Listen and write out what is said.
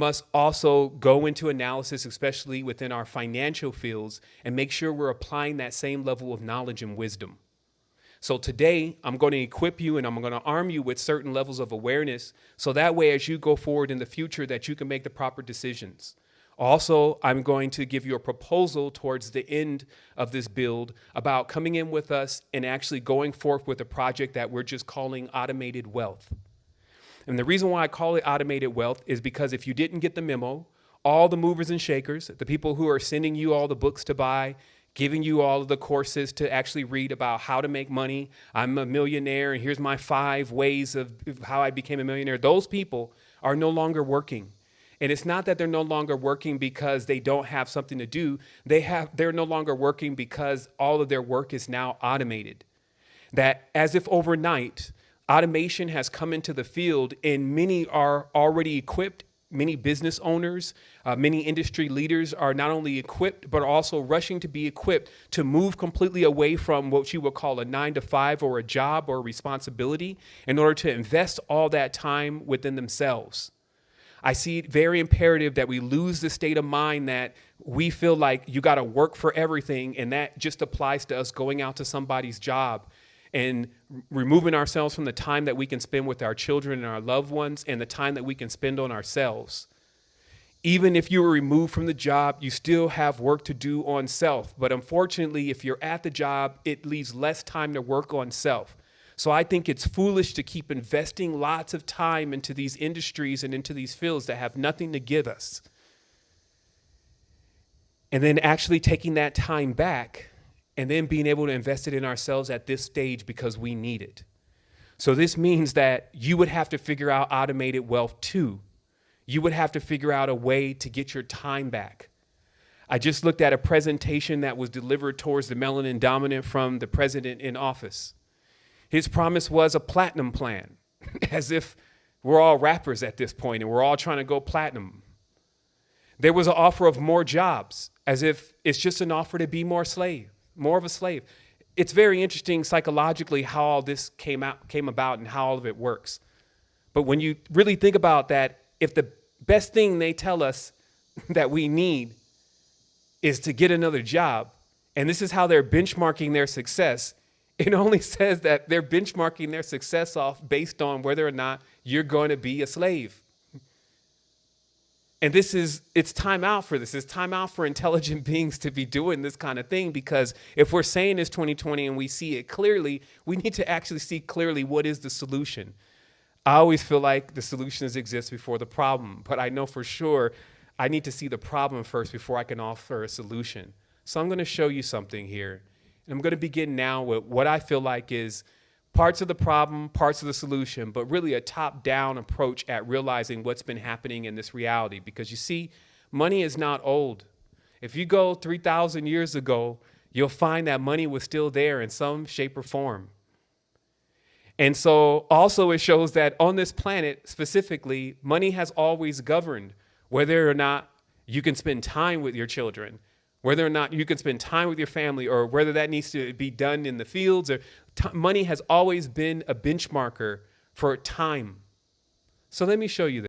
Must also go into analysis, especially within our financial fields, and make sure we're applying that same level of knowledge and wisdom. So today, I'm going to equip you and I'm going to arm you with certain levels of awareness, so that way as you go forward in the future that you can make the proper decisions. Also, I'm going to give you a proposal towards the end of this build about coming in with us and actually going forth with a project that we're just calling automated wealth. And the reason why I call it automated wealth is because if you didn't get the memo, all the movers and shakers, the people who are sending you all the books to buy, giving you all of the courses to actually read about how to make money, I'm a millionaire and here's my 5 ways of how I became a millionaire, those people are no longer working. And it's not that they're no longer working because they don't have something to do. They're no longer working because all of their work is now automated. That as if overnight, automation has come into the field and many are already equipped. Many business owners, many industry leaders are not only equipped, but also rushing to be equipped to move completely away from what you would call a 9-to-5 or a job or a responsibility in order to invest all that time within themselves. I see it very imperative that we lose the state of mind that we feel like you got to work for everything, and that just applies to us going out to somebody's job and removing ourselves from the time that we can spend with our children and our loved ones and the time that we can spend on ourselves. Even if you were removed from the job, you still have work to do on self. But unfortunately, if you're at the job, it leaves less time to work on self. So I think it's foolish to keep investing lots of time into these industries and into these fields that have nothing to give us. And then actually taking that time back and then being able to invest it in ourselves at this stage because we need it. So this means that you would have to figure out automated wealth too. You would have to figure out a way to get your time back. I just looked at a presentation that was delivered towards the melanin dominant from the president in office. His promise was a platinum plan, as if we're all rappers at this point and we're all trying to go platinum. There was an offer of more jobs, as if it's just an offer to be more of a slave. It's very interesting psychologically how all this came about and how all of it works. But when you really think about that, if the best thing they tell us that we need is to get another job, and this is how they're benchmarking their success, it only says that they're benchmarking their success off based on whether or not you're going to be a slave. And it's time out for this. It's time out for intelligent beings to be doing this kind of thing, because if we're saying it's 2020 and we see it clearly, we need to actually see clearly what is the solution. I always feel like the solutions exist before the problem, but I know for sure I need to see the problem first before I can offer a solution. So I'm going to show you something here. And I'm going to begin now with what I feel like is parts of the problem, parts of the solution, but really a top-down approach at realizing what's been happening in this reality. Because you see, money is not old. If you go 3,000 years ago, you'll find that money was still there in some shape or form. And so also it shows that on this planet specifically, money has always governed whether or not you can spend time with your children, whether or not you can spend time with your family, or whether that needs to be done in the fields. Or money has always been a benchmarker for time. So let me show you this.